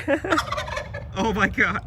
Oh my god.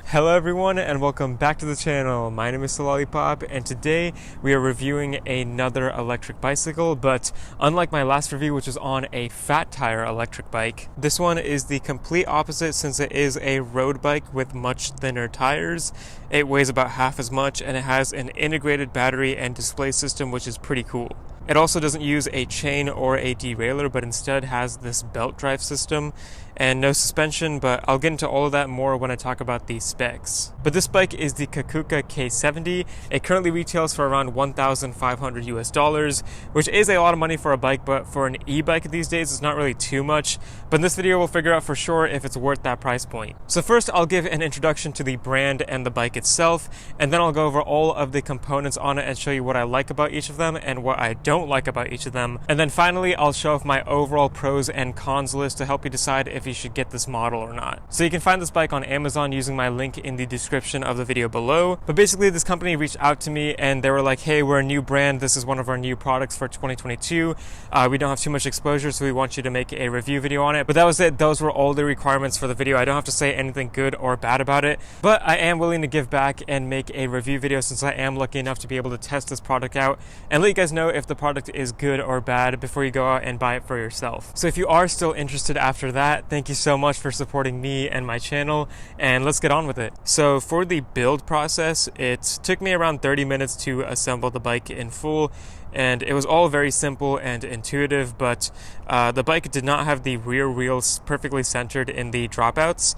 Hello everyone and welcome back to the channel. My name is Talalipop and today we are reviewing another electric bicycle, but unlike my last review which was on a fat tire electric bike, this one is the complete opposite since it is a road bike with much thinner tires. It weighs about half as much and it has an integrated battery and display system which is pretty cool. It also doesn't use a chain or a derailleur, but instead has this belt drive system and no suspension, but I'll get into all of that more when I talk about the specs. But this bike is the Kakuka K70. It currently retails for around $1,500 US, which is a lot of money for a bike, but for an e-bike these days it's not really too much. But in this video we'll figure out for sure if it's worth that price point. So first I'll give an introduction to the brand and the bike itself, and then I'll go over all of the components on it and show you what I like about each of them and what I don't like about each of them. And then finally I'll show off my overall pros and cons list to help you decide if you should get this model or not. So you can find this bike on Amazon using my link in the description of the video below. But basically this company reached out to me and they were like, hey, we're a new brand, this is one of our new products for 2022. We don't have too much exposure, so we want you to make a review video on it. But that was it. Those were all the requirements for the video. I don't have to say anything good or bad about it, but I am willing to give back and make a review video since I am lucky enough to be able to test this product out and let you guys know if the product is good or bad before you go out and buy it for yourself. So if you are still interested after that, thank you so much for supporting me and my channel, and let's get on with it. So for the build process, it took me around 30 minutes to assemble the bike in full, and it was all very simple and intuitive, but the bike did not have the rear wheels perfectly centered in the dropouts.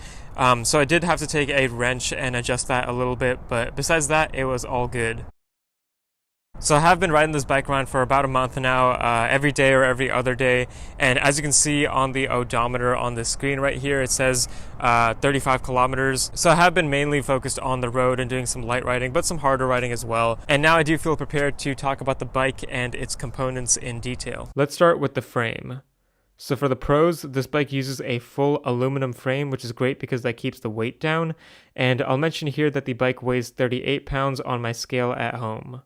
So I did have to take a wrench and adjust that a little bit, but besides that, it was all good. So I have been riding this bike around for about a month now, every day or every other day, and as you can see on the odometer on the screen right here, it says 35 kilometers. So I have been mainly focused on the road and doing some light riding, but some harder riding as well. And now I do feel prepared to talk about the bike and its components in detail. Let's start with the frame. So for the pros, this bike uses a full aluminum frame, which is great because that keeps the weight down. And I'll mention here that the bike weighs 38 pounds on my scale at home.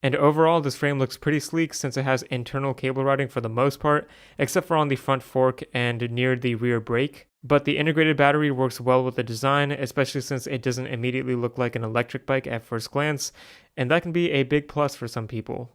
And overall, this frame looks pretty sleek since it has internal cable routing for the most part, except for on the front fork and near the rear brake. But the integrated battery works well with the design, especially since it doesn't immediately look like an electric bike at first glance, and that can be a big plus for some people.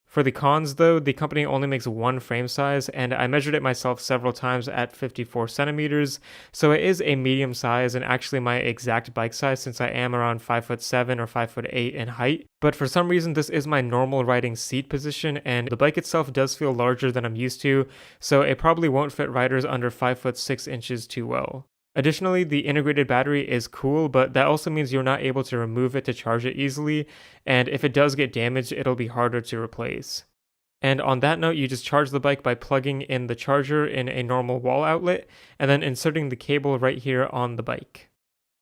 For the cons though, the company only makes one frame size, and I measured it myself several times at 54 centimeters, so it is a medium size and actually my exact bike size since I am around 5'7" or 5'8" in height. But for some reason this is my normal riding seat position, and the bike itself does feel larger than I'm used to, so it probably won't fit riders under 5'6" inches too well. Additionally, the integrated battery is cool, but that also means you're not able to remove it to charge it easily, and if it does get damaged, it'll be harder to replace. And on that note, you just charge the bike by plugging in the charger in a normal wall outlet, and then inserting the cable right here on the bike.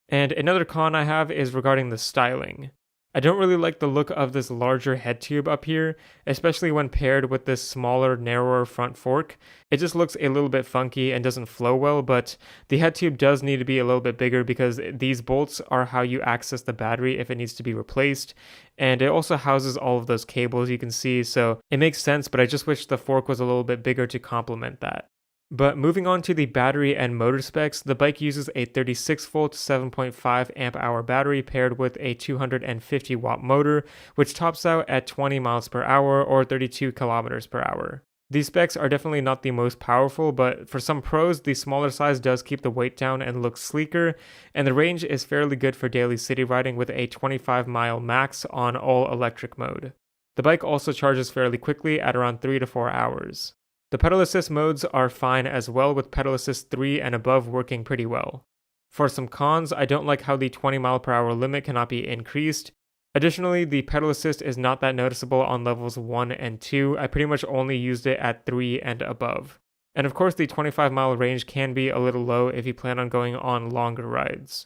And another con I have is regarding the styling. I don't really like the look of this larger head tube up here, especially when paired with this smaller, narrower front fork. It just looks a little bit funky and doesn't flow well, but the head tube does need to be a little bit bigger because these bolts are how you access the battery if it needs to be replaced, and it also houses all of those cables you can see, so it makes sense, but I just wish the fork was a little bit bigger to complement that. But moving on to the battery and motor specs, the bike uses a 36 volt 7.5 amp hour battery paired with a 250 watt motor, which tops out at 20 miles per hour or 32 kilometers per hour. These specs are definitely not the most powerful, but for some pros, the smaller size does keep the weight down and looks sleeker, and the range is fairly good for daily city riding with a 25 mile max on all electric mode. The bike also charges fairly quickly at around 3 to 4 hours. The pedal assist modes are fine as well, with pedal assist 3 and above working pretty well. For some cons, I don't like how the 20 mile per hour limit cannot be increased. Additionally, the pedal assist is not that noticeable on levels 1 and 2, I pretty much only used it at 3 and above. And of course the 25 mile range can be a little low if you plan on going on longer rides.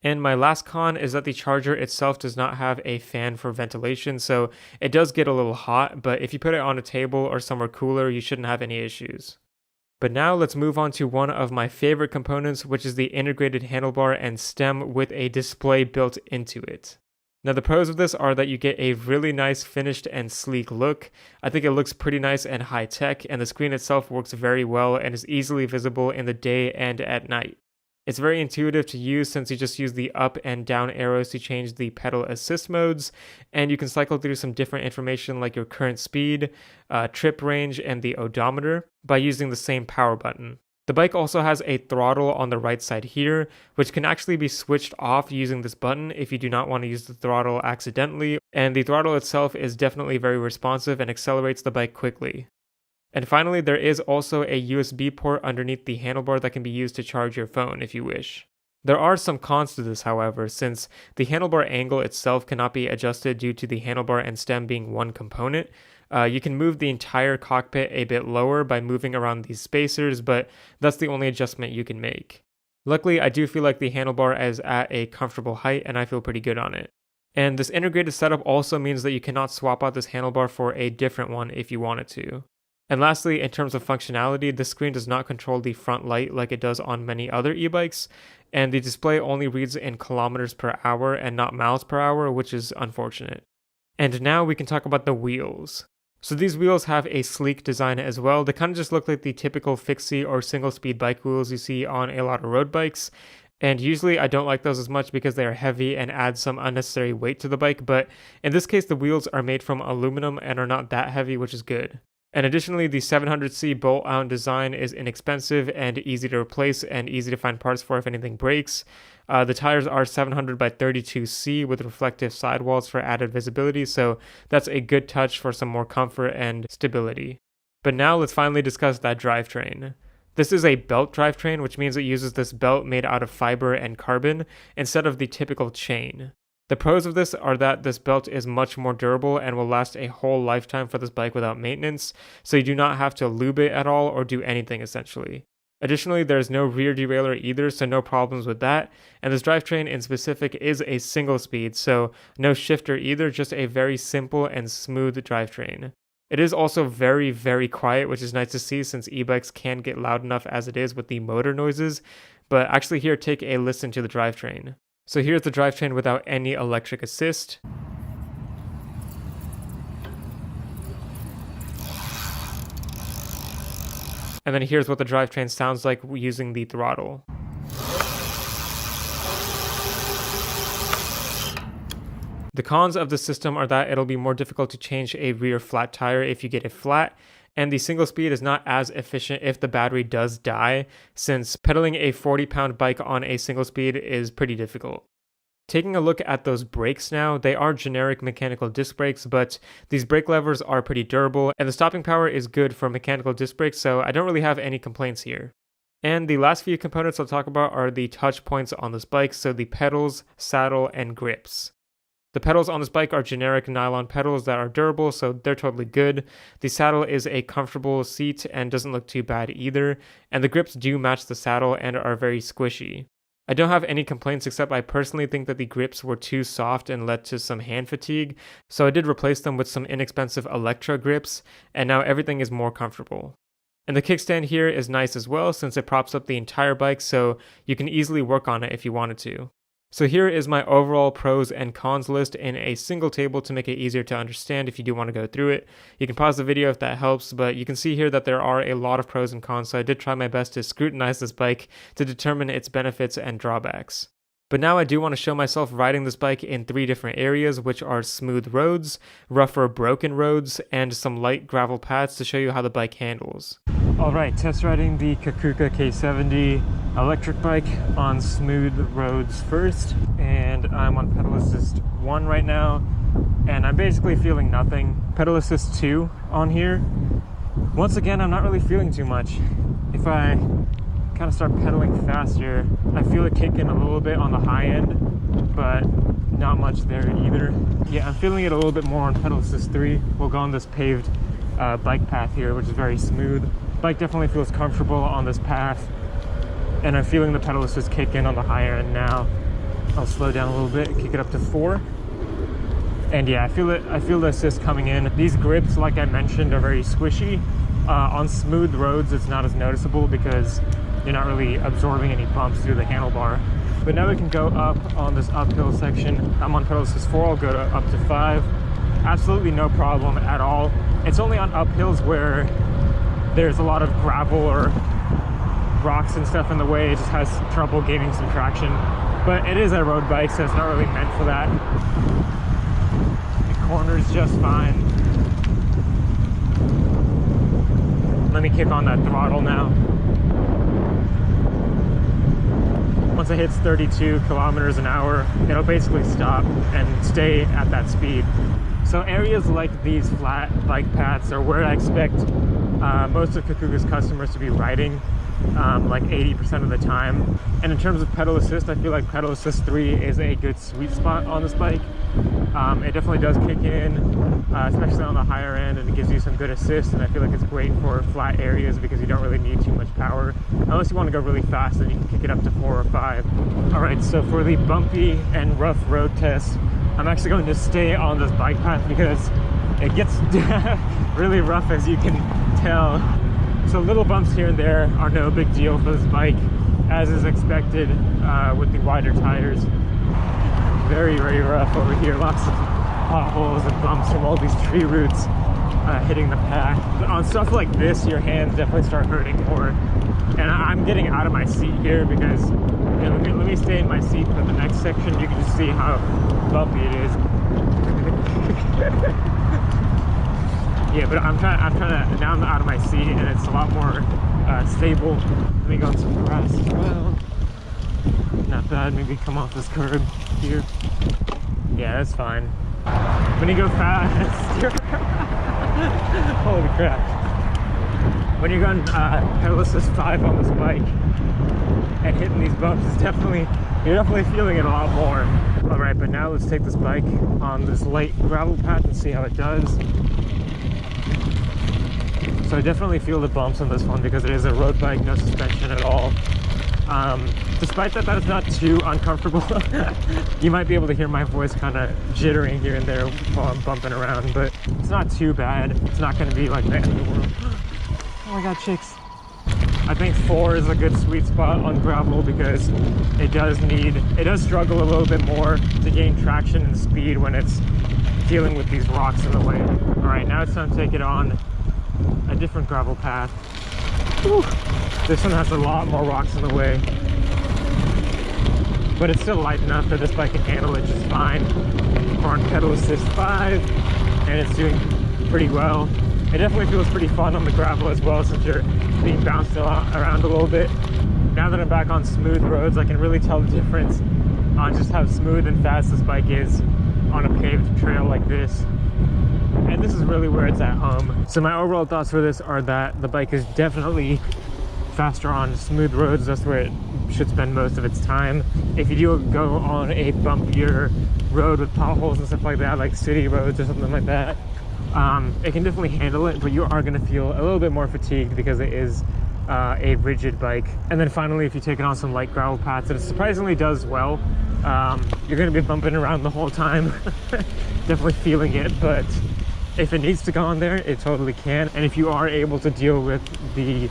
And my last con is that the charger itself does not have a fan for ventilation, so it does get a little hot, but if you put it on a table or somewhere cooler, you shouldn't have any issues. But now let's move on to one of my favorite components, which is the integrated handlebar and stem with a display built into it. Now the pros of this are that you get a really nice finished and sleek look. I think it looks pretty nice and high tech, and the screen itself works very well and is easily visible in the day and at night. It's very intuitive to use since you just use the up and down arrows to change the pedal assist modes, and you can cycle through some different information like your current speed, trip range, and the odometer by using the same power button. The bike also has a throttle on the right side here, which can actually be switched off using this button if you do not want to use the throttle accidentally, and the throttle itself is definitely very responsive and accelerates the bike quickly. And finally, there is also a USB port underneath the handlebar that can be used to charge your phone if you wish. There are some cons to this, however, since the handlebar angle itself cannot be adjusted due to the handlebar and stem being one component. You can move the entire cockpit a bit lower by moving around these spacers, but that's the only adjustment you can make. Luckily, I do feel like the handlebar is at a comfortable height and I feel pretty good on it. And this integrated setup also means that you cannot swap out this handlebar for a different one if you wanted to. And lastly, in terms of functionality, the screen does not control the front light like it does on many other e-bikes, and the display only reads in kilometers per hour and not miles per hour, which is unfortunate. And now we can talk about the wheels. So these wheels have a sleek design as well. They kind of just look like the typical fixie or single speed bike wheels you see on a lot of road bikes. And usually I don't like those as much because they are heavy and add some unnecessary weight to the bike. But in this case, the wheels are made from aluminum and are not that heavy, which is good. And additionally, the 700C bolt-on design is inexpensive and easy to replace and easy to find parts for if anything breaks. The tires are 700 by 32C with reflective sidewalls for added visibility, so that's a good touch for some more comfort and stability. But now let's finally discuss that drivetrain. This is a belt drivetrain, which means it uses this belt made out of fiber and carbon instead of the typical chain. The pros of this are that this belt is much more durable and will last a whole lifetime for this bike without maintenance, so you do not have to lube it at all or do anything essentially. Additionally, there is no rear derailleur either, so no problems with that, and this drivetrain in specific is a single speed, so no shifter either, just a very simple and smooth drivetrain. It is also very, very quiet, which is nice to see since e-bikes can get loud enough as it is with the motor noises, but actually here, take a listen to the drivetrain. So here's the drivetrain without any electric assist. And then here's what the drivetrain sounds like using the throttle. The cons of the system are that it'll be more difficult to change a rear flat tire if you get it flat, and the single speed is not as efficient if the battery does die, since pedaling a 40-pound bike on a single speed is pretty difficult. Taking a look at those brakes now, they are generic mechanical disc brakes, but these brake levers are pretty durable, and the stopping power is good for mechanical disc brakes, so I don't really have any complaints here. And the last few components I'll talk about are the touch points on this bike, so the pedals, saddle, and grips. The pedals on this bike are generic nylon pedals that are durable, so they're totally good. The saddle is a comfortable seat and doesn't look too bad either, and the grips do match the saddle and are very squishy. I don't have any complaints except I personally think that the grips were too soft and led to some hand fatigue, so I did replace them with some inexpensive Electra grips, and now everything is more comfortable. And the kickstand here is nice as well since it props up the entire bike, so you can easily work on it if you wanted to. So here is my overall pros and cons list in a single table to make it easier to understand if you do want to go through it. You can pause the video if that helps, but you can see here that there are a lot of pros and cons, so I did try my best to scrutinize this bike to determine its benefits and drawbacks. But now I do want to show myself riding this bike in 3 different areas, which are smooth roads, rougher broken roads, and some light gravel paths to show you how the bike handles. Alright, test riding the Kakuka K70 electric bike on smooth roads first, and I'm on pedal assist 1 right now, and I'm basically feeling nothing. Pedal assist 2 on here. Once again, I'm not really feeling too much. If I kind of start pedaling faster, I feel it kick in a little bit on the high end, but not much there either. Yeah, I'm feeling it a little bit more on pedal assist 3. We'll go on this paved bike path here, which is very smooth. Bike definitely feels comfortable on this path, and I'm feeling the pedal assist kick in on the higher end now. I'll slow down a little bit, kick it up to 4. And yeah, I feel the assist coming in. These grips, like I mentioned, are very squishy. On smooth roads, it's not as noticeable because you're not really absorbing any bumps through the handlebar. But now we can go up on this uphill section. I'm on pedal assist 4, I'll go to up to 5. Absolutely no problem at all. It's only on uphills where there's a lot of gravel or rocks and stuff in the way. It just has trouble gaining some traction. But it is a road bike, so it's not really meant for that. The corner's just fine. Let me kick on that throttle now. Once it hits 32 kilometers an hour, it'll basically stop and stay at that speed. So areas like these flat bike paths are where I expect most of Kakuka's customers to be riding, like 80% of the time. And in terms of pedal assist, I feel like pedal assist 3 is a good sweet spot on this bike. It definitely does kick in, especially on the higher end, and it gives you some good assist, and I feel like it's great for flat areas because you don't really need too much power. Unless you want to go really fast, then you can kick it up to 4 or 5. Alright, so for the bumpy and rough road test, I'm actually going to stay on this bike path because it gets really rough, as you can tell. So little bumps here and there are no big deal for this bike, as is expected with the wider tires. Very, very rough over here. Lots of potholes and bumps from all these tree roots hitting the path. But on stuff like this, your hands definitely start hurting more. And I'm getting out of my seat here because, you know, let me stay in my seat for the next section. You can just see how bumpy it is. Yeah, but I'm trying to, now I'm out of my seat and it's a lot more stable. Let me go on some grass as well. Not bad. Maybe come off this curb here. Yeah, that's fine. When you go fast, holy crap. When you're going pedal assist 5 on this bike and hitting these bumps, you're definitely feeling it a lot more. All right, but now let's take this bike on this light gravel path and see how it does. So I definitely feel the bumps on this one because it is a road bike, no suspension at all. Despite that is not too uncomfortable. You might be able to hear my voice kind of jittering here and there while I'm bumping around, but it's not too bad. It's not going to be like the end of the world. Oh my god, chicks. I think 4 is a good sweet spot on gravel because it does struggle a little bit more to gain traction and speed when it's dealing with these rocks in the way. Alright, now it's time to take it on a different gravel path. Whew. This one has a lot more rocks in the way, but it's still light enough that this bike can handle it just fine. We're on pedal assist 5 and it's doing pretty well. It definitely feels pretty fun on the gravel as well, since you're being bounced around a little bit. Now that I'm back on smooth roads, I can really tell the difference on just how smooth and fast this bike is on a paved trail like this. And this is really where it's at home. So my overall thoughts for this are that the bike is definitely faster on smooth roads. That's where it should spend most of its time. If you do go on a bumpier road with potholes and stuff like that, like city roads or something like that, it can definitely handle it, but you are going to feel a little bit more fatigued because it is a rigid bike. And then finally, if you take it on some light gravel paths, it surprisingly does well. You're going to be bumping around the whole time, definitely feeling it, but if it needs to go on there, it totally can. And if you are able to deal with the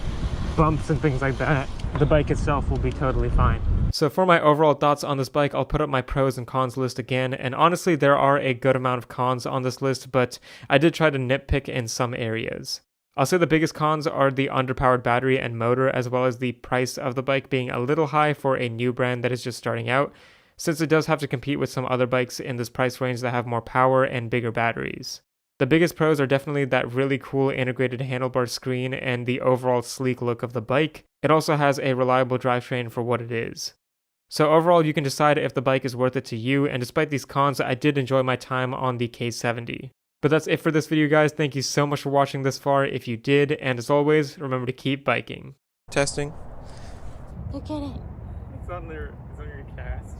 bumps and things like that, the bike itself will be totally fine. So for my overall thoughts on this bike, I'll put up my pros and cons list again, and honestly there are a good amount of cons on this list, but I did try to nitpick in some areas. I'll say the biggest cons are the underpowered battery and motor, as well as the price of the bike being a little high for a new brand that is just starting out, since it does have to compete with some other bikes in this price range that have more power and bigger batteries. The biggest pros are definitely that really cool integrated handlebar screen and the overall sleek look of the bike. It also has a reliable drivetrain for what it is. So overall, you can decide if the bike is worth it to you, and despite these cons, I did enjoy my time on the K70. But that's it for this video, guys. Thank you so much for watching this far if you did, and as always, remember to keep biking. Testing. Look at it. It's on your cast.